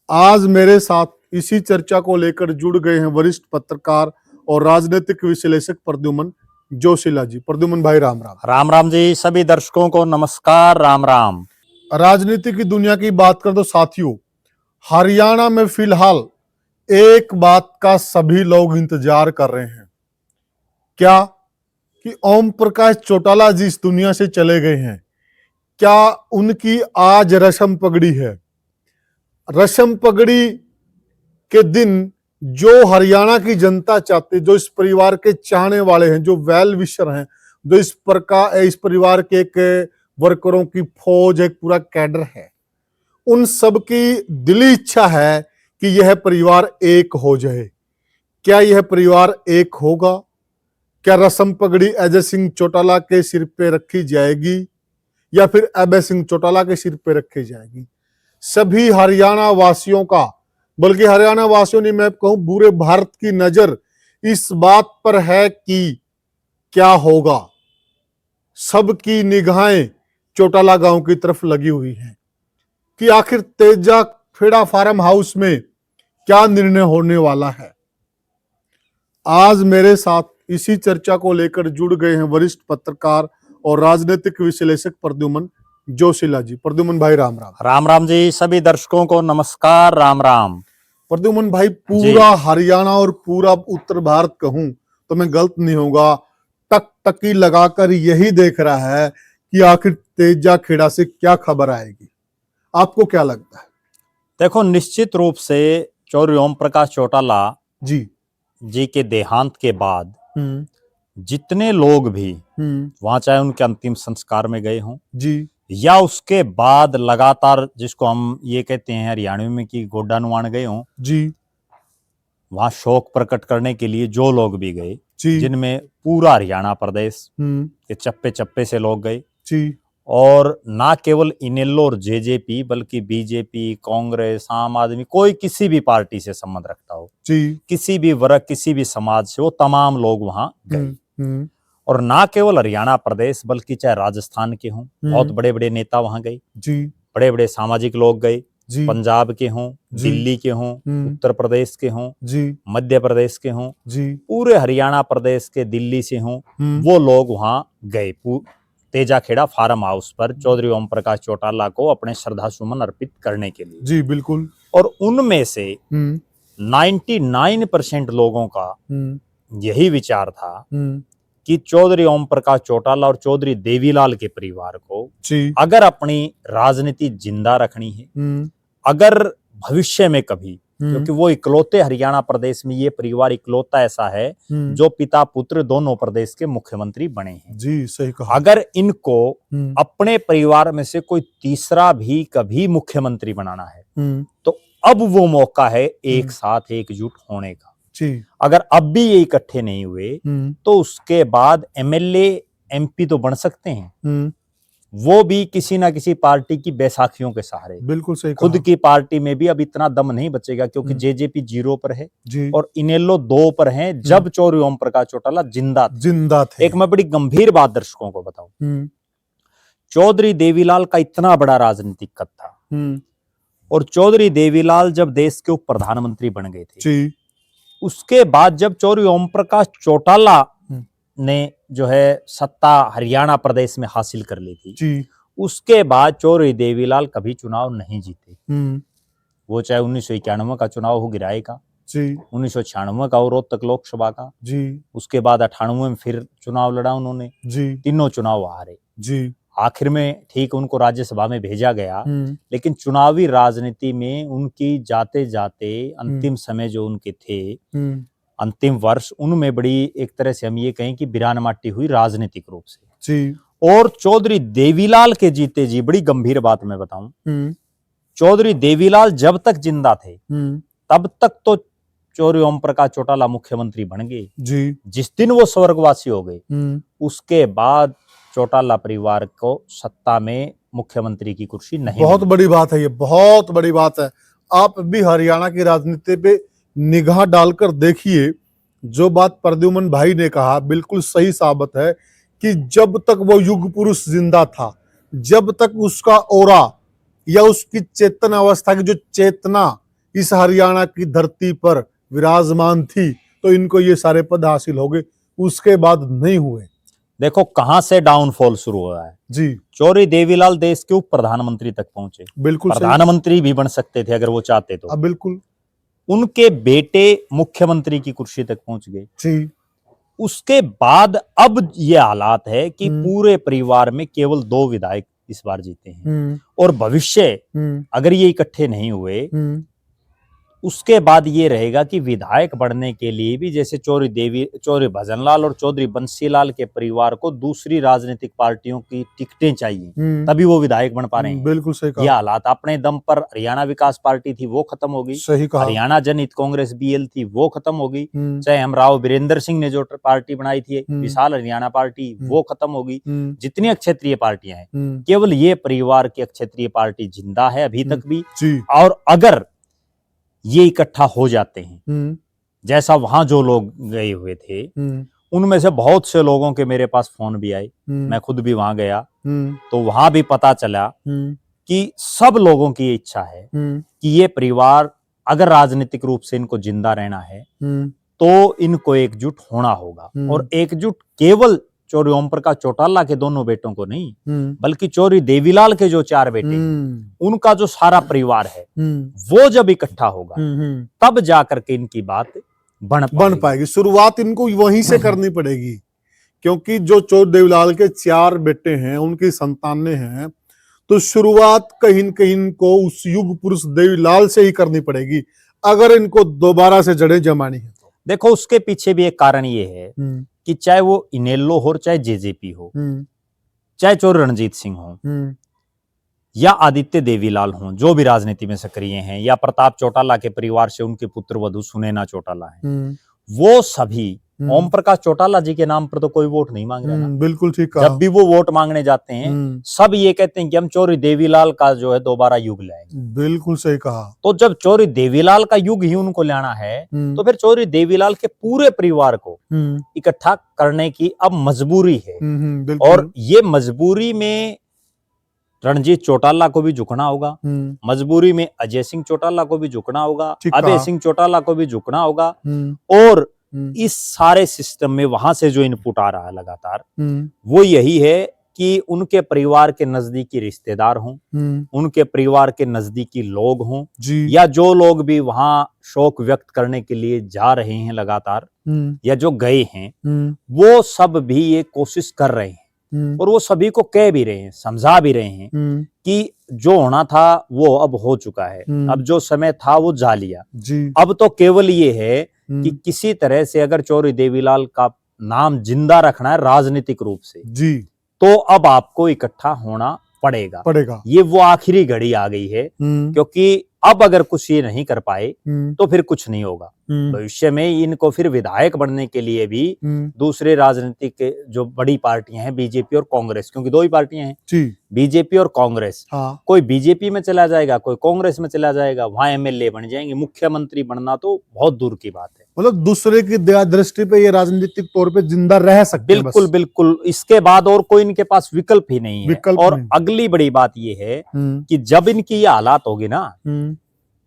आज मेरे साथ इसी चर्चा को लेकर जुड़ गए हैं वरिष्ठ पत्रकार और राजनीतिक विश्लेषक प्रद्युमन जोशीला जी। प्रद्युमन भाई राम राम। राम राम जी। सभी दर्शकों को नमस्कार। राम राम। राजनीति की दुनिया की बात कर तो साथियों, हरियाणा में फिलहाल एक बात का सभी लोग इंतजार कर रहे हैं। क्या कि ओम प्रकाश चौटाला जी इस दुनिया से चले गए हैं, क्या उनकी आज रस्म पगड़ी है। रस्म पगड़ी के दिन जो हरियाणा की जनता चाहती, जो इस परिवार के चाहने वाले हैं, जो वेल विशर हैं, जो इस परिवार के एक वर्करों की फौज, एक पूरा कैडर है, उन सब की दिली इच्छा है कि यह परिवार एक हो जाए। क्या यह परिवार एक होगा? क्या रस्म पगड़ी अजय सिंह चौटाला के सिर पे रखी जाएगी या फिर अभय सिंह चौटाला के सिर पे रखी जाएगी? सभी हरियाणा वासियों का, बल्कि हरियाणा वासियों ने, मैं कहूं पूरे भारत की नजर इस बात पर है कि क्या होगा। सबकी निगाहें चौटाला गांव की तरफ लगी हुई हैं कि आखिर तेजा खेड़ा फार्म हाउस में क्या निर्णय होने वाला है। आज मेरे साथ इसी चर्चा को लेकर जुड़ गए हैं वरिष्ठ पत्रकार और राजनीतिक विश्लेषक प्रद्युमन जोशीला जी। प्रद्युमन भाई राम राम। राम राम जी। सभी दर्शकों को नमस्कार। राम राम। प्रद्युमन भाई, पूरा हरियाणा और पूरा उत्तर भारत कहूं तो मैं गलत नहीं होगा, टकटकी लगाकर यही देख रहा है कि आखिर तेजा खेड़ा से क्या खबर आएगी। आपको क्या लगता है? देखो, निश्चित रूप से चौधरी ओम प्रकाश चौटाला जी के देहांत के बाद जितने लोग भी वहां, चाहे उनके अंतिम संस्कार में गए हों जी, या उसके बाद लगातार, जिसको हम ये कहते हैं हरियाणवी में कि गोड्डा नुआण गए हों जी, वहां शोक प्रकट करने के लिए जो लोग भी गए, जिनमें पूरा हरियाणा प्रदेश के चप्पे चप्पे से लोग गए जी, और ना केवल इनेलो और जेजेपी बल्कि बीजेपी, कांग्रेस, आम आदमी, कोई किसी भी पार्टी से संबंध रखता हो जी, किसी भी वर्ग, किसी भी समाज से, वो तमाम लोग वहां गए। और ना केवल हरियाणा प्रदेश बल्कि चाहे राजस्थान के हों, बहुत बड़े बड़े नेता वहां गए जी, बड़े बड़े सामाजिक लोग गए, पंजाब के हों, दिल्ली के हों, उत्तर प्रदेश के हों जी, मध्य प्रदेश के हों जी, पूरे हरियाणा प्रदेश के दिल्ली से हों, वो लोग वहां गए तेजा खेड़ा फार्म हाउस पर चौधरी ओम प्रकाश चौटाला को अपने श्रद्धा सुमन अर्पित करने के लिए जी। बिल्कुल। और उनमें से 99% लोगों का यही विचार था कि चौधरी ओम प्रकाश चौटाला और चौधरी देवीलाल के परिवार को जी, अगर अपनी राजनीति जिंदा रखनी है, अगर भविष्य में कभी, क्योंकि वो इकलौते हरियाणा प्रदेश में, ये परिवार इकलौता ऐसा है जो पिता पुत्र दोनों प्रदेश के मुख्यमंत्री बने हैं जी। सही कहा। अगर इनको अपने परिवार में से कोई तीसरा भी कभी मुख्यमंत्री बनाना है तो अब वो मौका है एक साथ एकजुट होने का जी। अगर अब भी ये इकट्ठे नहीं हुए तो उसके बाद एमएलए एमपी तो बन सकते हैं, वो भी किसी ना किसी पार्टी की बैसाखियों के सहारे। बिल्कुल सही। खुद की पार्टी में भी अब इतना दम नहीं बचेगा, क्योंकि जेजेपी 0 पर है जी, और इनेलो 2 पर है जब चौधरी ओम प्रकाश चौटाला जिंदा थे। एक मैं बड़ी गंभीर बात दर्शकों को बताऊं, चौधरी देवीलाल का इतना बड़ा राजनीतिक कद था, और चौधरी देवीलाल जब देश के उप प्रधानमंत्री बन गए थे जी, उसके बाद जब चौधरी ओम प्रकाश चौटाला ने जो है सत्ता हरियाणा प्रदेश में हासिल कर ली थी जी, उसके बाद चौधरी देवीलाल कभी चुनाव नहीं जीते। वो चाहे 1991 का चुनाव हो गिराए का जी, 1996 का और रोहतक लोकसभा का जी, उसके बाद 98 में फिर चुनाव लड़ा उन्होंने जी, तीनों चुनाव हारे जी। आखिर में ठीक उनको राज्यसभा में भेजा गया, लेकिन चुनावी राजनीति में उनकी जाते जाते अंतिम समय जो उनके थे, अंतिम वर्ष, उनमें बड़ी, एक तरह से हम ये कहें कि बिरान माटी हुई राजनीतिक रूप से जी। और चौधरी देवीलाल के जीते जी, बड़ी गंभीर बात मैं बताऊं, चौधरी देवीलाल जब तक जिंदा थे तब तक तो चौधरी ओम प्रकाश चौटाला मुख्यमंत्री बन गए जी। जिस दिन वो स्वर्गवासी हो गए उसके बाद चौटाला परिवार को सत्ता में मुख्यमंत्री की कुर्सी नहीं। बहुत बड़ी बात है, ये बहुत बड़ी बात है। आप भी हरियाणा की राजनीति पे निगाह डालकर देखिए, जो बात प्रद्युमन भाई ने कहा बिल्कुल सही साबित है कि जब तक वो युग पुरुष जिंदा था, जब तक उसका ओरा या उसकी चेतन अवस्था की जो चेतना इस हरियाणा की धरती पर विराजमान थी तो इनको ये सारे पद हासिल हो गए, उसके बाद नहीं हुए। देखो कहां से डाउनफॉल शुरू हुआ है जी, चौधरी देवीलाल देश के उप प्रधानमंत्री तक पहुंचे। बिल्कुल सही। प्रधानमंत्री भी बन सकते थे अगर वो चाहते तो। अब बिल्कुल उनके बेटे मुख्यमंत्री की कुर्सी तक पहुंच गए। जी, उसके बाद अब ये हालात है कि पूरे परिवार में केवल 2 विधायक इस बार जीते हैं और भविष्य अगर ये इकट्ठे नहीं हुए उसके बाद ये रहेगा कि विधायक बढ़ने के लिए भी जैसे चौधरी भजनलाल और चौधरी बंसीलाल के परिवार को दूसरी राजनीतिक पार्टियों की टिकटें चाहिए तभी वो विधायक बन पा रहे हैं। बिल्कुल सही कहा। ये हालात अपने दम पर हरियाणा विकास पार्टी थी वो खत्म हो गई, सही कहा। हरियाणा जनहित कांग्रेस बीएल थी वो खत्म हो गई, चाहे हम राव वीरेंद्र सिंह ने जो पार्टी बनाई थी विशाल हरियाणा पार्टी वो खत्म हो गई। जितनी क्षेत्रीय पार्टियां हैं केवल ये परिवार की क्षेत्रीय पार्टी जिंदा है अभी तक भी। और अगर ये इकट्ठा हो जाते हैं जैसा वहां जो लोग गए हुए थे उनमें से बहुत से लोगों के मेरे पास फोन भी आए, मैं खुद भी वहां गया तो वहां भी पता चला कि सब लोगों की इच्छा है कि ये परिवार अगर राजनीतिक रूप से इनको जिंदा रहना है तो इनको एकजुट होना होगा। और एकजुट केवल चौधरी ओम प्रकाश चौटाला के दोनों बेटों को नहीं बल्कि चौधरी देवीलाल के जो 4 बेटे हैं उनका जो सारा परिवार है वो जब इकट्ठा होगा तब जाकर के इनकी बात बन पाएगी। शुरुआत इनको वहीं से करनी पड़ेगी क्योंकि जो चौधरी देवीलाल के 4 बेटे हैं उनकी संतानें हैं तो शुरुआत कहीं न कहीं इनको उस युग पुरुष देवीलाल से ही करनी पड़ेगी अगर इनको दोबारा से जड़ें जमानी है तो। देखो उसके पीछे भी एक कारण ये है कि चाहे वो इनेलो हो चाहे जेजेपी हो चाहे चौधरी रणजीत सिंह हो या आदित्य देवीलाल हो जो भी राजनीति में सक्रिय हैं या प्रताप चौटाला के परिवार से उनके पुत्र वधु सुनैना चौटाला हैं वो सभी ओम प्रकाश चौटाला जी के नाम पर तो कोई वोट नहीं मांग रहा ना। बिल्कुल ठीक कहा। जब भी वो वोट मांगने जाते हैं सब ये कहते हैं कि हम चौधरी देवीलाल का जो है दोबारा युग लाएंगे। बिल्कुल सही कहा। तो जब चौधरी देवीलाल का युग ही उनको लाना है तो फिर चौधरी देवीलाल के पूरे परिवार को इकट्ठा करने की अब मजबूरी है। और ये मजबूरी में रणजीत चौटाला को भी झुकना होगा, मजबूरी में अजय सिंह चौटाला को भी झुकना होगा, अभय सिंह चौटाला को भी झुकना होगा। और इस सारे सिस्टम में वहां से जो इनपुट आ रहा है लगातार वो यही है कि उनके परिवार के नजदीकी रिश्तेदार हों, उनके परिवार के नजदीकी लोग हों या जो लोग भी वहां शोक व्यक्त करने के लिए जा रहे हैं लगातार या जो गए हैं वो सब भी ये कोशिश कर रहे हैं और वो सभी को कह भी रहे हैं, समझा भी रहे हैं कि जो होना था वो अब हो चुका है, अब जो समय था वो जा लिया। अब तो केवल ये है कि किसी तरह से अगर चौधरी देवीलाल का नाम जिंदा रखना है राजनीतिक रूप से तो अब आपको इकट्ठा होना पड़ेगा। ये वो आखिरी घड़ी आ गई है क्योंकि अब अगर कुछ ये नहीं कर पाए तो फिर कुछ नहीं होगा। भविष्य में इनको फिर विधायक बनने के लिए भी दूसरे राजनीतिक जो बड़ी पार्टियां हैं बीजेपी और कांग्रेस, क्योंकि 2 ही पार्टियां हैं बीजेपी और कांग्रेस, कोई बीजेपी में चला जाएगा कोई कांग्रेस में चला जाएगा, वहां एमएलए बन जाएंगे, मुख्यमंत्री बनना तो बहुत दूर की बात है। मतलब दूसरे की दया दृष्टि पे ये राजनीतिक तौर पे जिंदा रह सकते हैं। बिल्कुल बिल्कुल, इसके बाद और कोई इनके पास विकल्प ही नहीं है। और अगली बड़ी बात ये है कि जब इनकी ये हालात होगी ना,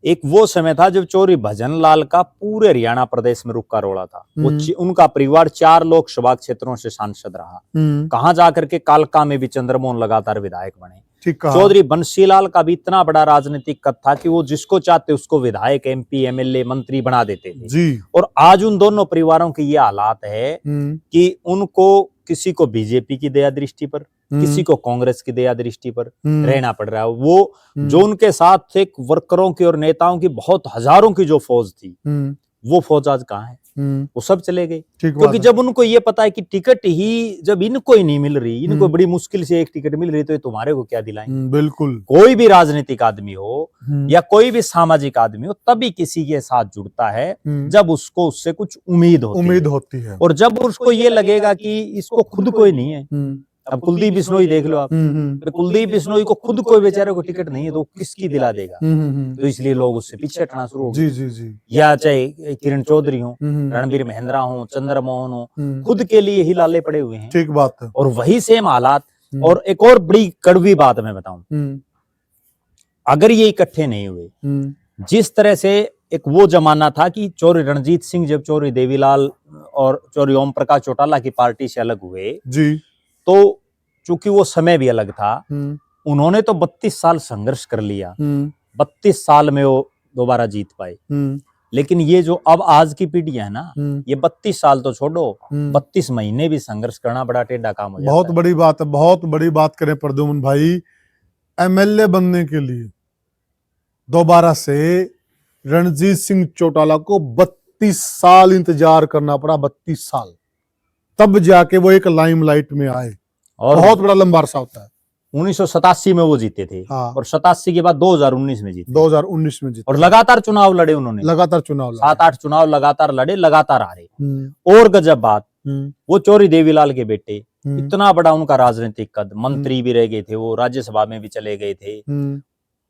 एक वो समय था जब चौधरी भजनलाल का पूरे हरियाणा प्रदेश में रुक्का रोड़ा था। वो उनका परिवार 4 लोकसभा क्षेत्रों से सांसद रहा, कहां जाकर के कालका में भी चंद्रमोहन लगातार विधायक बने। चौधरी बंसीलाल का भी इतना बड़ा राजनीतिक कद था कि वो जिसको चाहते उसको विधायक, एमपी, एमएलए, मंत्री बना देते थे। और आज उन दोनों परिवारों की ये हालात है कि उनको किसी को बीजेपी की दया दृष्टि पर, किसी को कांग्रेस की दया दृष्टि पर रहना पड़ रहा है। वो जो उनके साथ एक वर्करों की और नेताओं की बहुत हजारों की जो फौज थी वो फौज आज कहाँ है? वो सब चले गए। क्योंकि जब उनको ये पता है कि टिकट ही जब इनको ही नहीं मिल रही, इनको बड़ी मुश्किल से एक टिकट मिल रही, तो ये तुम्हारे को क्या दिलाएंगे? बिल्कुल। कोई भी राजनीतिक आदमी हो या कोई भी सामाजिक आदमी हो तभी किसी के साथ जुड़ता है जब उसको उससे कुछ उम्मीद होती है। और जब उसको ये लगेगा कि इसको खुद कोई नहीं है, अब कुलदीप बिश्नोई देख लो आप, कुलदीप बिश्नोई को खुद कोई बेचारे को टिकट नहीं है तो किसकी दिला देगा? तो इसलिए लोग उससे पीछे हटना शुरू हो गए। या चाहे किरण चौधरी हो, रणबीर महेंद्रा हो, चंद्रमोहन हो, खुद के लिए ही लाले पड़े हुए हैं। ठीक बात है। और वही सेम हालात। और एक और बड़ी कड़वी बात मैं बताऊं, अगर ये इकट्ठे नहीं हुए, जिस तरह से एक वो जमाना था कि चौधरी रणजीत सिंह जब चौधरी देवीलाल और चौधरी ओम प्रकाश चौटाला की पार्टी से अलग हुए जी, तो चूंकि वो समय भी अलग था, उन्होंने तो 32 साल संघर्ष कर लिया, 32 साल में वो दोबारा जीत पाए। लेकिन ये जो अब आज की पीढ़ी है ना, ये 32 साल तो छोड़ो, 32 महीने भी संघर्ष करना बड़ा टेढ़ा काम हो जाता बहुत है। बड़ी बात है, बहुत बड़ी बात करें प्रद्युम्न भाई। एमएलए बनने के लिए दोबारा से रणजीत सिंह चौटाला को 32 साल इंतजार करना पड़ा, 32 साल, तब जाके वो एक लाइमलाइट में आए। और बहुत बड़ा लंबा अरसा होता है। 1987 में वो जीते थे, हाँ। और 87 के बाद 2019 में जीते, 2019 में जीते, और लगातार चुनाव लड़े उन्होंने, लगातार चुनाव लड़े। 7-8 चुनाव लगातार लड़े, लगातार हारे। और गजब बात, वो चौधरी देवीलाल के बेटे, इतना बड़ा उनका राजनीतिक कद, मंत्री भी रह गए थे, वो राज्यसभा में भी चले गए थे,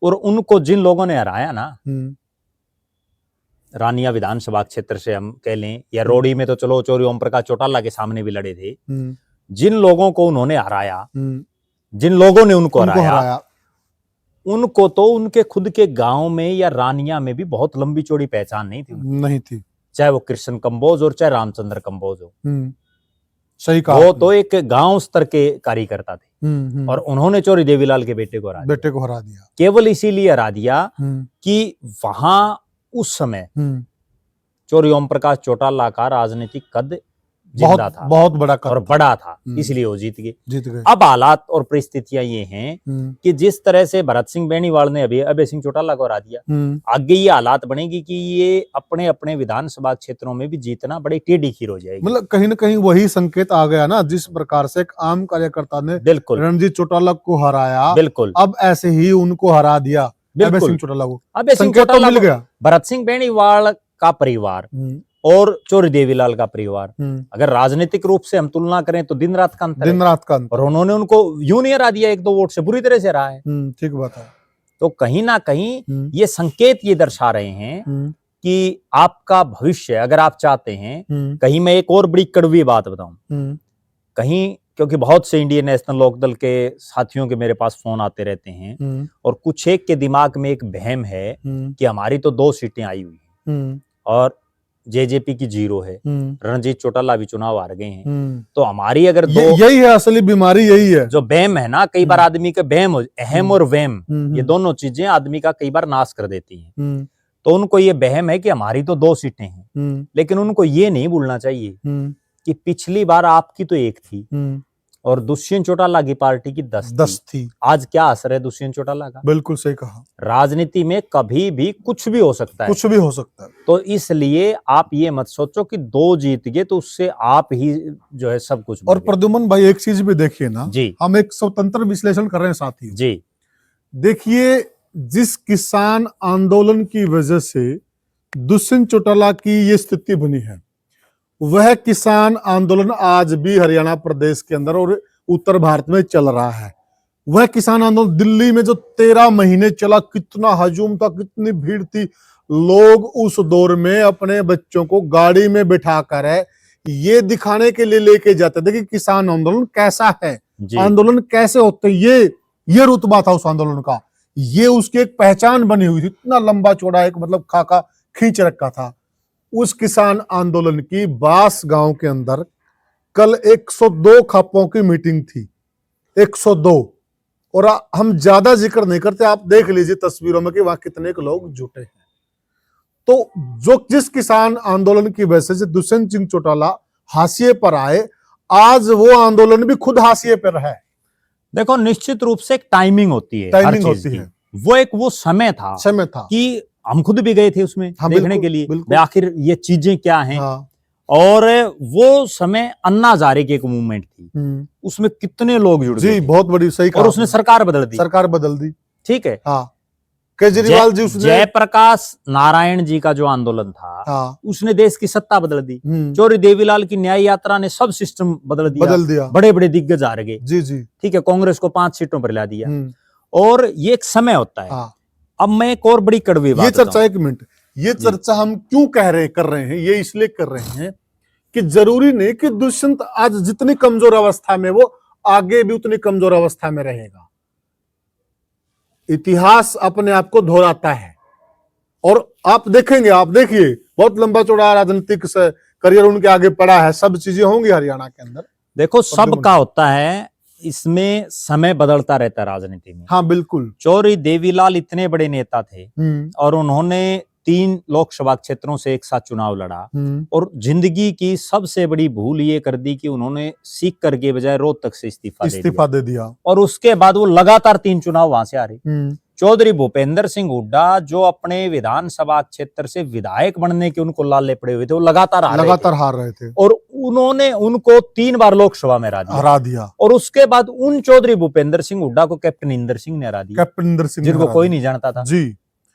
और उनको जिन लोगों ने हराया ना, रानिया विधानसभा क्षेत्र से हम कह लें, या रोडी में तो चलो चौधरी ओम प्रकाश चौटाला के सामने भी लड़े थे, जिन लोगों को उन्होंने हराया, जिन लोगों ने उनको हराया, उनको तो उनके खुद के गांव में या रानिया में भी बहुत लंबी चौड़ी पहचान नहीं थी, चाहे वो कृष्ण कंबोज और चाहे रामचंद्र कंबोज हो। सही कहा, वो तो एक गांव स्तर के कार्यकर्ता थे, और उन्होंने चौधरी देवीलाल के बेटे को हरा दिया। केवल इसीलिए हरा दिया कि वहां उस समय चौधरी ओम प्रकाश चौटाला का राजनीतिक कद जिंदा था, बहुत बड़ा कद और बड़ा था, इसलिए वो जीत गए। अब अब हालात और परिस्थितियां ये हैं कि जिस तरह से भरत सिंह बेनीवाल ने अभी अभय सिंह चौटाला को हरा दिया, आगे ये हालात बनेगी कि ये अपने अपने विधानसभा क्षेत्रों में भी जीतना बड़ी टेढ़ी खीर हो जाएगी। मतलब कहीं ना कहीं वही संकेत आ गया ना, जिस प्रकार से एक आम कार्यकर्ता ने बिल्कुल रणजीत चौटाला को हराया, बिल्कुल अब ऐसे ही उनको हरा दिया अभय सिंह चौटाला को। अभय सिंह चौटाला मिल गया। भरत सिंह बेनीवाल का परिवार और चौधरी देवीलाल का परिवार, अगर राजनीतिक रूप से हम तुलना करें तो दिन रात का अंतर, और उन्होंने उनको यूं नहीं हरा दिया, 1-2 वोट से बुरी तरह से हरा है। ठीक बात है। तो कहीं ना कहीं ये संकेत ये दर्शा रहे हैं कि आपका भविष्य अगर आप चाहते हैं, कहीं मैं एक और बड़ी कड़वी बात बताऊं, कहीं, क्योंकि बहुत से इंडियन नेशनल लोकदल के साथियों के मेरे पास फोन आते रहते हैं, और कुछ एक के दिमाग में एक वहम है कि हमारी तो 2 सीटें आई हुई हैं और जेजेपी की 0 है, रणजीत चौटाला भी चुनाव हार गए हैं, तो हमारी अगर यही है असली बीमारी, यही है जो वहम है ना, कई बार आदमी का वहम, अहम और वहम, ये दोनों चीजें आदमी का कई बार नाश कर देती हैं। तो उनको ये वहम है कि हमारी तो 2 सीटें हैं, लेकिन उनको ये नहीं भूलना चाहिए कि पिछली बार आपकी तो 1 थी और दुष्यंत चौटाला की पार्टी की 10 थी। आज क्या असर है दुष्यंत चौटाला का? बिल्कुल सही कहा। राजनीति में कभी भी कुछ भी हो सकता है, कुछ भी हो सकता है। तो इसलिए आप ये मत सोचो कि 2 जीत गए तो उससे आप ही जो है सब कुछ। और प्रद्युम्न भाई एक चीज भी देखिए ना जी, हम एक स्वतंत्र विश्लेषण कर रहे हैं साथी जी। देखिए, जिस किसान आंदोलन की वजह से दुष्यंत चौटाला की ये स्थिति बनी है, वह किसान आंदोलन आज भी हरियाणा प्रदेश के अंदर और उत्तर भारत में चल रहा है। वह किसान आंदोलन दिल्ली में जो 13 महीने चला, कितना हजूम था, कितनी भीड़ थी, लोग उस दौर में अपने बच्चों को गाड़ी में बिठाकर ये दिखाने के लिए लेके जाते थे कि किसान आंदोलन कैसा है, आंदोलन कैसे होते, ये रुतबा था उस आंदोलन का, ये उसकी एक पहचान बनी हुई थी। इतना लंबा चौड़ा एक मतलब खाका खींच रखा था। उस किसान आंदोलन की बास गांव के अंदर कल 102 खापों की मीटिंग थी, 102, और हम ज्यादा जिक्र नहीं करते, आप देख लीजिए तस्वीरों में कि वहां कितने लोग जुटे हैं। तो जो जिस किसान आंदोलन की वजह से दुष्यंत सिंह चौटाला हाशिए पर आए, आज वो आंदोलन भी खुद हाशिए पर है। देखो, निश्चित रूप से एक टाइमिंग होती है, टाइमिंग होती है। वो समय था कि हम खुद भी गए थे उसमें देखने के लिए आखिर ये चीजें क्या हैं। और वो समय अन्ना हजारे की एक मूवमेंट थी, उसमें कितने लोग जुड़ गए, बहुत बड़ी, सही कहा, और उसने सरकार बदल दी। ठीक है, केजरीवाल जी, उसने जयप्रकाश नारायण जी का जो आंदोलन था, उसने देश की सत्ता बदल दी। चौधरी देवीलाल की न्याय यात्रा ने सब सिस्टम बदल दिया। बड़े बड़े दिग्गज हार गए। जी। ठीक है, कांग्रेस को 5 सीटों पर ला दिया। और ये एक समय होता है। अब मैं एक और बड़ी कड़वी बात, ये चर्चा, एक मिनट, ये चर्चा हम क्यों कर रहे हैं, ये इसलिए कर रहे हैं कि जरूरी नहीं कि दुष्यंत आज जितनी कमजोर अवस्था में, वो आगे भी उतनी कमजोर अवस्था में रहेगा। इतिहास अपने आप को दोहराता है। और आप देखेंगे, आप देखिए बहुत लंबा चौड़ा राजनीतिक करियर उनके आगे पड़ा है, सब चीजें होंगी हरियाणा के अंदर। देखो सबका होता है, इसमें समय बदलता रहता है राजनीति में। हाँ बिल्कुल। चौधरी देवीलाल इतने बड़े नेता थे और उन्होंने 3 लोकसभा क्षेत्रों से एक साथ चुनाव लड़ा और जिंदगी की सबसे बड़ी भूल ये कर दी कि उन्होंने सीकर के बजाय रोहतक से इस्तीफा दे दिया और उसके बाद वो लगातार 3 चुनाव वहां से आ रहे। चौधरी भूपेंद्र सिंह हुड्डा जो अपने विधानसभा क्षेत्र से विधायक बनने के उनको लाले पड़े हुए थे, वो लगातार हार रहे थे और उन्होंने उनको 3 बार लोकसभा में हरा दिया और उसके बाद उन चौधरी भूपेंद्र सिंह हुड्डा को कैप्टन इंदर सिंह ने हरा दिया, जिनको कोई नहीं जानता था जी।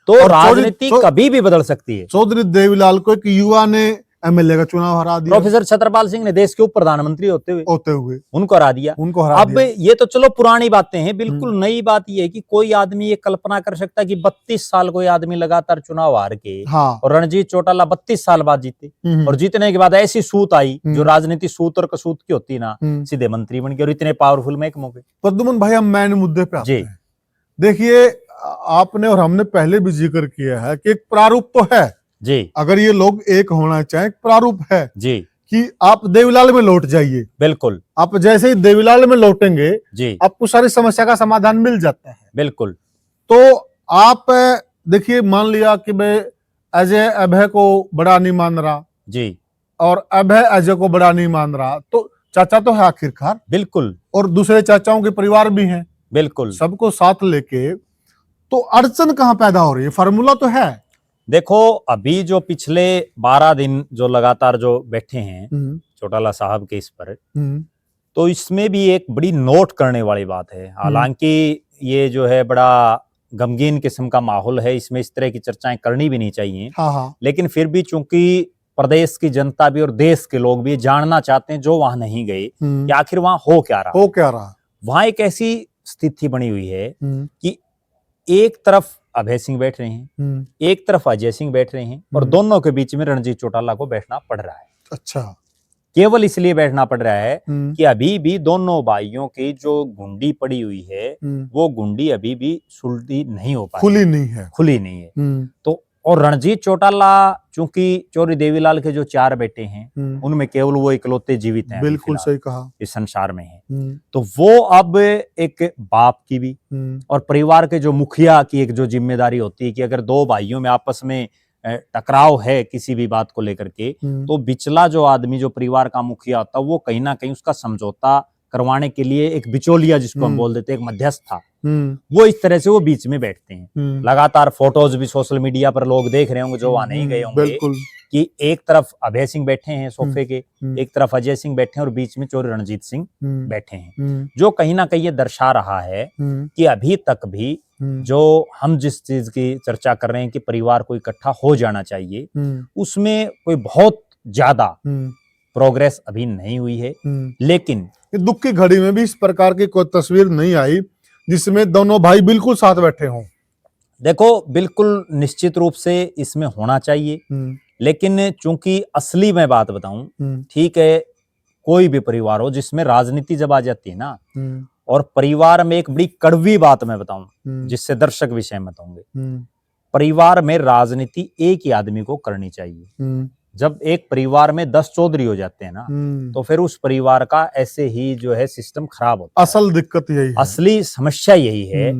तो राजनीति कभी भी बदल सकती है। चौधरी देवीलाल को एक युवा ने एमएलए का चुनाव हरा दिया, प्रोफेसर छत्रपाल सिंह ने देश के उप प्रधानमंत्री होते हुए उनको हरा दिया। अब ये तो चलो पुरानी बातें हैं, बिल्कुल नई बात ये है कि कोई आदमी ये कल्पना कर सकता है कि 32 साल कोई आदमी लगातार चुनाव हार के और रणजीत चौटाला 32 साल बाद जीते और जीतने के बाद ऐसी सूत आई जो राजनीति सूत और कसूत की होती ना, सीधे मंत्री बन गए और इतने पावरफुल में एक मौके। प्रद्युमन भाई, हम मेन मुद्दे पे आते हैं। देखिए, आपने और हमने पहले भी जिक्र किया है कि एक प्रारूप तो है जी, अगर ये लोग एक होना चाहें, प्रारूप है जी कि आप देवीलाल में लौट जाइए। बिल्कुल, आप जैसे ही देवीलाल में लौटेंगे जी आपको सारी समस्या का समाधान मिल जाता है। बिल्कुल। तो आप देखिए, मान लिया कि मैं अजय अभय को बड़ा नहीं मान रहा जी और अभय अजय को बड़ा नहीं मान रहा, तो चाचा तो है आखिरकार, बिल्कुल, और दूसरे चाचाओं के परिवार भी हैं, बिल्कुल, सबको साथ लेके, तो अड़चन कहाँ पैदा हो रही है? फार्मूला तो है। देखो, अभी जो पिछले 12 दिन जो लगातार जो बैठे हैं चौटाला साहब के इस पर, तो इसमें भी एक बड़ी नोट करने वाली बात है। हालांकि ये जो है बड़ा गमगीन किस्म का माहौल है, इसमें इस तरह की चर्चाएं करनी भी नहीं चाहिए। लेकिन फिर भी चूंकि प्रदेश की जनता भी और देश के लोग भी जानना चाहते हैं, जो वहां नहीं गए, कि आखिर वहां हो क्या रहा। वहां एक ऐसी स्थिति बनी हुई है कि एक तरफ अभय सिंह बैठ रहे हैं, एक तरफ अजय सिंह बैठ रहे हैं और दोनों के बीच में रणजीत चौटाला को बैठना पड़ रहा है। अच्छा, केवल इसलिए बैठना पड़ रहा है कि अभी भी दोनों भाइयों की जो गुंडी पड़ी हुई है वो गुंडी अभी भी सुलझी नहीं हो पाई, खुली नहीं है। तो और रणजीत चौटाला चूंकि चौधरी देवीलाल के जो 4 बेटे हैं उनमें केवल वो इकलौते जीवित हैं, बिल्कुल सही कहा, इस संसार में है। तो वो अब एक बाप की भी और परिवार के जो मुखिया की एक जो जिम्मेदारी होती है कि अगर 2 भाइयों में आपस में टकराव है किसी भी बात को लेकर के, तो बिचला जो आदमी जो परिवार का मुखिया होता है वो कहीं ना कहीं उसका समझौता करवाने के लिए एक बिचौलिया, जिसको हम बोल देते हैं, एक मध्यस्थ था, वो इस तरह से वो बीच में बैठते हैं। लगातार फोटोज भी सोशल मीडिया पर लोग देख रहे होंगे जो वहां नहीं गए होंगे, कि एक तरफ अभय सिंह बैठे हैं सोफे के, एक तरफ अजय सिंह बैठे हैं और बीच में चौधरी रणजीत सिंह बैठे हैं, जो कहीं ना कहीं ये दर्शा रहा है कि अभी तक भी जो हम जिस चीज की चर्चा कर रहे हैं कि परिवार को इकट्ठा हो जाना चाहिए, उसमें कोई बहुत ज्यादा प्रोग्रेस अभी नहीं हुई है। लेकिन दुख की घड़ी में भी इस प्रकार की कोई तस्वीर नहीं आई जिसमें दोनों भाई बिल्कुल साथ बैठे हों। देखो, बिल्कुल निश्चित रूप से इसमें होना चाहिए, लेकिन चूंकि असली मैं बात बताऊं, ठीक है, कोई भी परिवार हो जिसमें राजनीति जब आ जाती है ना, और परिवार में एक बड़ी कड़वी बात मैं बताऊं जिससे दर्शक भी सहमत होंगे, परिवार में राजनीति एक ही आदमी को करनी चाहिए। जब एक परिवार में 10 चौधरी हो जाते हैं ना, तो फिर उस परिवार का ऐसे ही जो है सिस्टम खराब होता है। असल दिक्कत यही है, असली समस्या यही है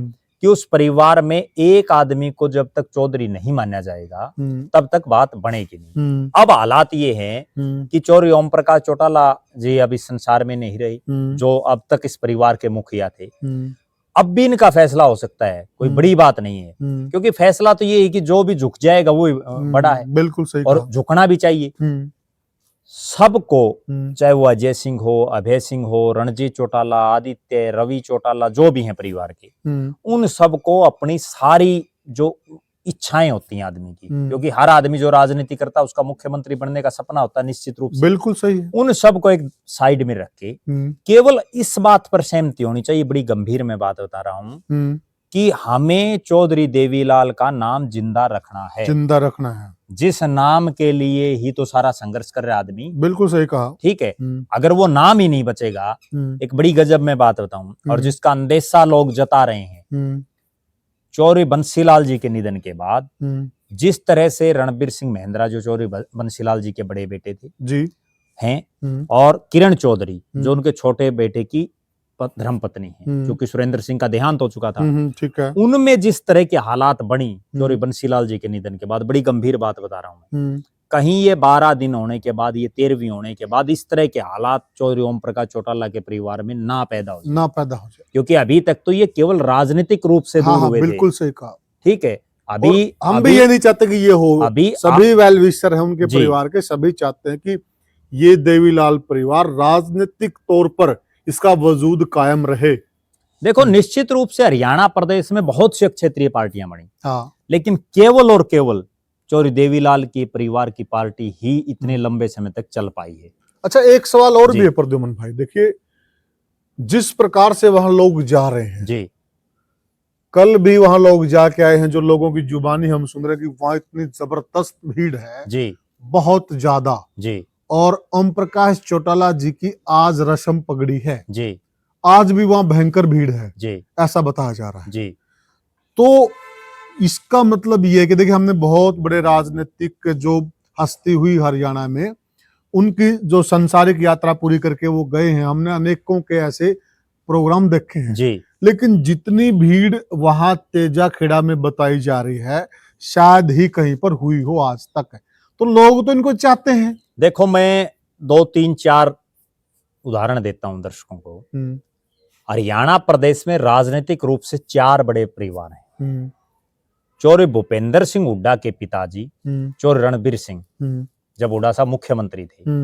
कि उस परिवार में एक आदमी को जब तक चौधरी नहीं माना जाएगा तब तक बात बनेगी नहीं। अब हालात ये हैं कि चौधरी ओम प्रकाश चौटाला जी अब इस संसार में नहीं रहे, जो अब तक इस परिवार के मुखिया थे। अब भी इनका फैसला हो सकता है, कोई बड़ी बात नहीं है, क्योंकि फैसला तो ये है कि जो भी झुक जाएगा वो बड़ा है, बिल्कुल सही, और झुकना भी चाहिए सबको, चाहे वो अजय सिंह हो, अभय सिंह हो, रणजीत चौटाला, आदित्य, रवि चौटाला, जो भी हैं परिवार के, उन सबको अपनी सारी जो इच्छाएं होती हैं आदमी की, क्योंकि हर आदमी जो राजनीति करता है उसका मुख्यमंत्री बनने का सपना होता है, निश्चित रूप से, बिल्कुल सही है। उन सबको एक साइड में रख के केवल इस बात पर सहमति होनी चाहिए, बड़ी गंभीर मैं बात बता रहा हूं, कि हमें चौधरी देवीलाल का नाम जिंदा रखना है, जिस नाम के लिए ही तो सारा संघर्ष कर रहा आदमी। बिल्कुल सही कहा, ठीक है, अगर वो नाम ही नहीं बचेगा, एक बड़ी गजब में बात बताऊं, और जिसका अंदेशा लोग जता रहे हैं, चौधरी बंसीलाल जी के निधन के बाद जिस तरह से रणबीर सिंह महेंद्रा जो चौधरी बंसीलाल जी के बड़े बेटे थे जी हैं, और किरण चौधरी जो उनके छोटे बेटे की धर्मपत्नी है, क्योंकि सुरेंद्र सिंह का देहांत हो चुका था, ठीक है, उनमें जिस तरह के हालात बनी चौधरी बंसीलाल जी के निधन के बाद, बड़ी गंभीर बात बता रहा हूं मैं, कहीं ये 12 दिन होने के बाद, ये 13वीं होने के बाद इस तरह के हालात चौधरी ओम प्रकाश चौटाला के परिवार में ना पैदा हो जाए, क्योंकि अभी तक तो ये केवल राजनीतिक रूप से दूर हुए थे। बिल्कुल सही कहा, ठीक है। अभी हम भी ये नहीं चाहते कि ये हो, अभी सभी वेल विशर है उनके परिवार के, सभी चाहते हैं कि ये देवीलाल परिवार राजनीतिक तौर पर इसका वजूद कायम रहे। देखो, निश्चित रूप से हरियाणा प्रदेश में बहुत सी क्षेत्रीय पार्टियां बनी, लेकिन केवल और केवल चौधरी देवीलाल के परिवार की पार्टी ही इतने लंबे समय तक चल पाई है। अच्छा, एक सवाल और भी है प्रद्युमन भाई, देखिए जिस प्रकार से वहां लोग जा रहे हैं जी, कल भी वहां लोग जाके आए हैं, जो लोगों की जुबानी हम सुन रहे हैं कि वहां इतनी जबरदस्त भीड़ है जी, बहुत ज्यादा जी, और ओम प्रकाश चौटाला जी की आज रस्म पगड़ी है जी, आज भी वहां भयंकर भीड़ है जी, ऐसा बताया जा रहा है जी। तो इसका मतलब ये है कि देखिए हमने बहुत बड़े राजनीतिक जो हस्ती हुई हरियाणा में, उनकी जो संसारिक यात्रा पूरी करके वो गए हैं, हमने अनेकों के ऐसे प्रोग्राम देखे हैं जी, लेकिन जितनी भीड़ वहां तेजा खेड़ा में बताई जा रही है शायद ही कहीं पर हुई हो आज तक। तो लोग तो इनको चाहते हैं। देखो, मैं 2, 3, 4 उदाहरण देता हूं दर्शकों को। हरियाणा प्रदेश में राजनीतिक रूप से 4 बड़े परिवार हैं। चौधरी भूपेंद्र सिंह हुड्डा के पिताजी चौधरी रणबीर सिंह, जब हुड्डा साहब मुख्यमंत्री थे,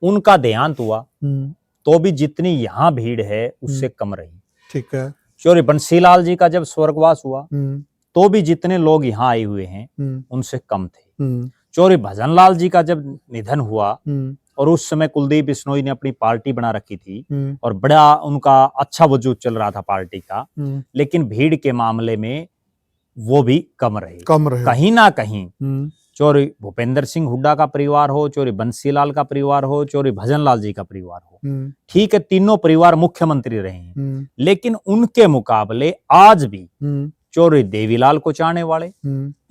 उनका देहांत हुआ तो भी जितनी यहाँ भीड़ है उससे कम रही। ठीक है। चौधरी बंसीलाल जी का जब स्वर्गवास हुआ तो भी जितने लोग यहाँ आए हुए हैं उनसे कम थे। चौधरी भजनलाल जी का जब निधन हुआ और उस समय कुलदीप बिश्नोई ने अपनी पार्टी बना रखी थी और बड़ा उनका अच्छा वजूद चल रहा था पार्टी का, लेकिन भीड़ के मामले में वो भी कम रहे। कहीं ना कहीं चौधरी भूपेंद्र सिंह हुड्डा का परिवार हो, चौधरी बंसीलाल का परिवार हो, चौधरी भजनलाल जी का परिवार हो, ठीक है, तीनों परिवार मुख्यमंत्री रहे हैं, लेकिन उनके मुकाबले आज भी चौधरी देवीलाल को चाहने वाले,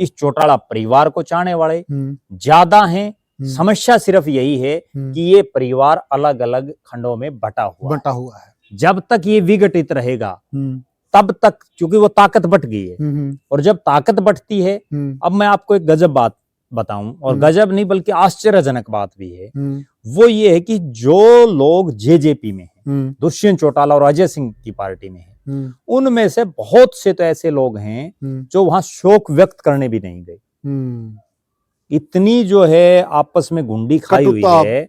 इस चौटाला परिवार को चाहने वाले ज्यादा हैं। समस्या सिर्फ यही है कि ये परिवार अलग अलग खंडों में बटा हुआ है। जब तक ये विघटित रहेगा तब तक, क्योंकि वो ताकत बट गई है, और जब ताकत बटती है, अब मैं आपको एक गजब बात बताऊं, और गजब नहीं बल्कि आश्चर्यजनक बात भी है, वो ये है कि जो लोग जेजेपी में हैं, दुष्यंत चौटाला और अजय सिंह की पार्टी में हैं, उनमें से बहुत से तो ऐसे लोग हैं जो वहां शोक व्यक्त करने भी नहीं गए। इतनी जो है आपस में गुंडी खाई हुई है,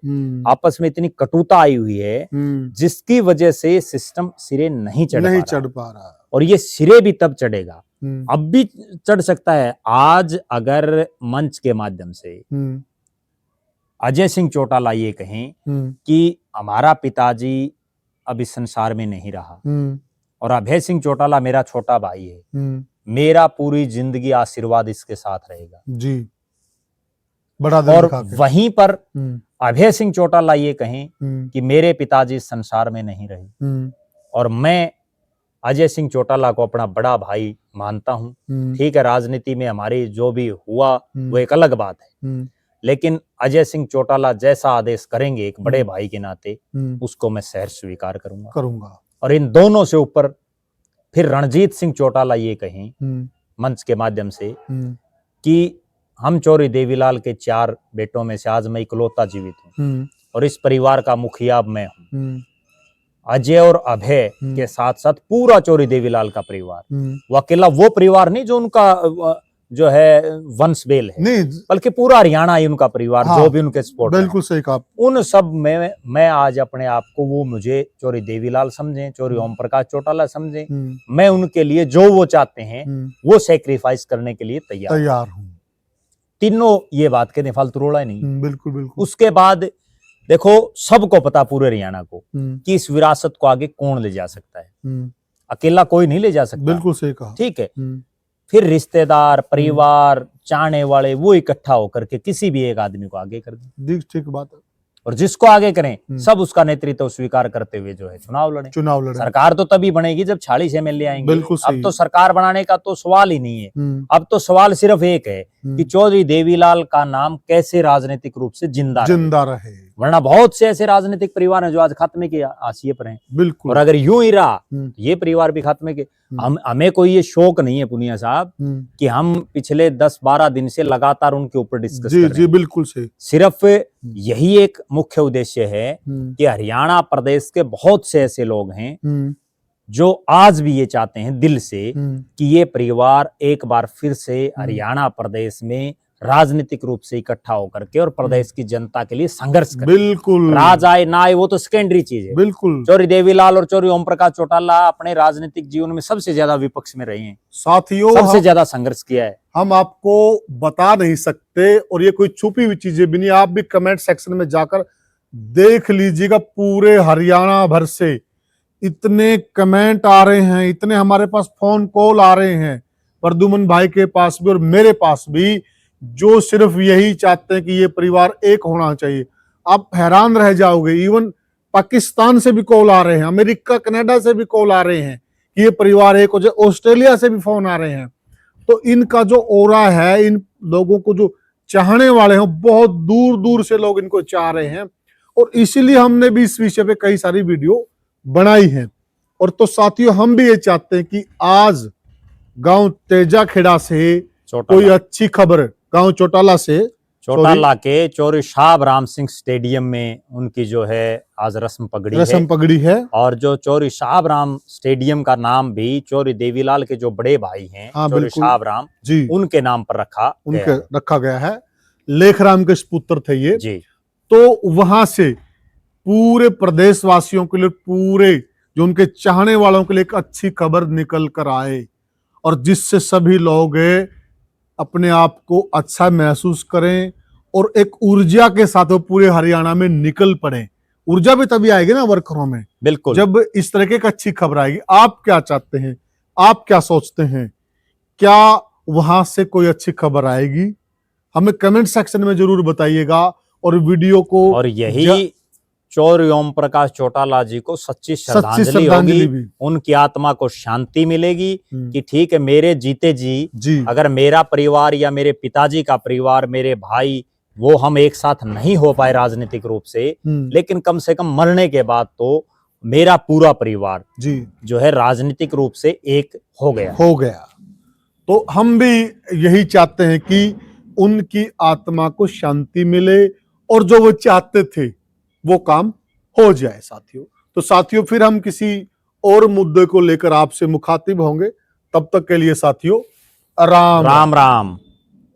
आपस में इतनी कटुता आई हुई है, जिसकी वजह से सिस्टम सिरे नहीं चढ़ पा रहा, और ये सिरे भी तब चढ़ेगा, अब भी चढ़ सकता है। आज अगर मंच के माध्यम से अजय सिंह चौटाला ये कहें कि हमारा पिताजी अब इस संसार में नहीं रहा और अभय सिंह चौटाला मेरा छोटा भाई है, मेरा पूरी जिंदगी आशीर्वाद इसके साथ रहेगा जी, बड़ा दिल और वहीं पर अभय सिंह चौटाला ये कहें कि मेरे पिताजी संसार में नहीं रहे और मैं अजय सिंह चौटाला को अपना बड़ा भाई मानता हूं, ठीक है, राजनीति में हमारी जो भी हुआ वो एक अलग बात है, लेकिन अजय सिंह चौटाला जैसा आदेश करेंगे एक बड़े भाई के नाते, उसको मैं सहर्ष स्वीकार करूंगा। और इन दोनों से ऊपर फिर रणजीत सिंह चौटाला ये कहें मंच के माध्यम से कि हम चौधरी देवीलाल के 4 बेटों में से आज मैं इकलौता जीवित हूं और इस परिवार का मुखिया अब मैं हूं। अजय और अभय के साथ साथ पूरा चौधरी देवीलाल का परिवार, वो अकेला वो परिवार नहीं जो उनका जो है वंश बेल है, नहीं, बल्कि पूरा हरियाणा ही उनका परिवार, हाँ, जो भी उनके सपोर्ट, बिल्कुल सही कहा, उन सब में मैं आज अपने आप को, वो मुझे चौधरी देवीलाल समझें, चौधरी ओम प्रकाश चौटाला समझें, मैं उनके लिए जो वो चाहते हैं वो सेक्रीफाइस करने के लिए तैयार हूं। तीनों ये बात कहते, फालतू रोड़ा नहीं, बिल्कुल। उसके बाद देखो, सबको पता पूरे हरियाणा को कि इस विरासत को आगे कौन ले जा सकता है, अकेला कोई नहीं ले जा सकता, बिल्कुल सही कहा, ठीक है। फिर रिश्तेदार, परिवार, चाहने वाले वो इकट्ठा होकर के किसी भी एक आदमी को आगे कर दें, ठीक बात है, और जिसको आगे करें सब उसका नेतृत्व स्वीकार करते हुए जो है चुनाव लड़े। सरकार तो तभी बनेगी जब 40 MLA आएंगे, अब तो सरकार बनाने का तो सवाल ही नहीं है, अब तो सवाल सिर्फ एक है कि चौधरी देवीलाल का नाम कैसे राजनीतिक रूप से जिंदा रहे। वरना बहुत से ऐसे राजनीतिक परिवार हैं जो आज खात्मे की आसिये पर हैं। बिल्कुल। और अगर यूं ही रहा ये परिवार भी खात्मे के। हमें कोई ये शौक नहीं है पुनिया साहब कि हम पिछले 10-12 दिन से लगातार उनके ऊपर डिस्कस कर रहे हैं। बिल्कुल सही। सिर्फ यही एक मुख्य उद्देश्य है कि हरियाणा प्रदेश के बहुत से ऐसे लोग हैं जो आज भी ये चाहते हैं दिल से कि ये परिवार एक बार फिर से हरियाणा प्रदेश में राजनीतिक रूप से इकट्ठा होकर के और प्रदेश की जनता के लिए संघर्ष करे। बिल्कुल। राज आए ना आए वो तो सेकेंडरी चीज है। बिल्कुल। चौधरी देवीलाल और चौधरी ओम प्रकाश चौटाला अपने राजनीतिक जीवन में सबसे ज्यादा विपक्ष में रहे हैं, साथियों सबसे ज्यादा संघर्ष किया है। हम आपको बता नहीं सकते और ये कोई छुपी हुई चीजें भी नहीं। आप भी कमेंट सेक्शन में जाकर देख लीजिएगा, पूरे हरियाणा भर से इतने कमेंट आ रहे हैं, इतने हमारे पास फोन कॉल आ रहे हैं प्रद्युमन भाई के पास भी और मेरे पास भी, जो सिर्फ यही चाहते हैं कि ये परिवार एक होना चाहिए। आप हैरान रह जाओगे, इवन पाकिस्तान से भी कॉल आ रहे हैं, अमेरिका कनाडा से भी कॉल आ रहे हैं कि ये परिवार एक हो जाए, ऑस्ट्रेलिया से भी फोन आ रहे हैं। तो इनका जो ओरा है, इन लोगों को जो चाहने वाले हैं, बहुत दूर दूर से लोग इनको चाह रहे हैं और इसीलिए हमने भी इस विषय पे कई सारी वीडियो बनाई है। और तो साथियों हम भी ये चाहते हैं कि आज गांव तेजाखेड़ा से कोई अच्छी खबर, गांव चौटाला से, चौटाला के चौधरी शाहब राम सिंह स्टेडियम में उनकी जो है आज रस्म पगड़ी है। और जो चौधरी शाहब राम स्टेडियम का नाम भी चौधरी देवीलाल के जो बड़े भाई हैं चौधरी शाहब राम जी, उनके नाम पर रखा गया है। लेखराम के पुत्र थे ये जी। तो वहां से पूरे प्रदेशवासियों के लिए, पूरे जो उनके चाहने वालों के लिए एक अच्छी खबर निकल कर आए और जिससे सभी लोग अपने आप को अच्छा महसूस करें और एक ऊर्जा के साथ वो पूरे हरियाणा में निकल पड़े। ऊर्जा भी तभी आएगी ना वर्करों में, बिल्कुल, जब इस तरह की एक अच्छी खबर आएगी। आप क्या चाहते हैं, आप क्या सोचते हैं, क्या वहां से कोई अच्छी खबर आएगी? हमें कमेंट सेक्शन में जरूर बताइएगा और वीडियो को, और यही चौधरी ओम प्रकाश चौटाला जी को सच्ची श्रद्धांजलि होगी, उनकी आत्मा को शांति मिलेगी कि ठीक है, मेरे जीते जी अगर मेरा परिवार या मेरे पिताजी का परिवार, मेरे भाई, वो हम एक साथ नहीं हो पाए राजनीतिक रूप से, लेकिन कम से कम मरने के बाद तो मेरा पूरा परिवार जी जो है राजनीतिक रूप से एक हो गया। तो हम भी यही चाहते हैं कि उनकी आत्मा को शांति मिले और जो वो चाहते थे वो काम हो जाए साथियों। तो साथियों फिर हम किसी और मुद्दे को लेकर आपसे मुखातिब होंगे। तब तक के लिए साथियों राम राम।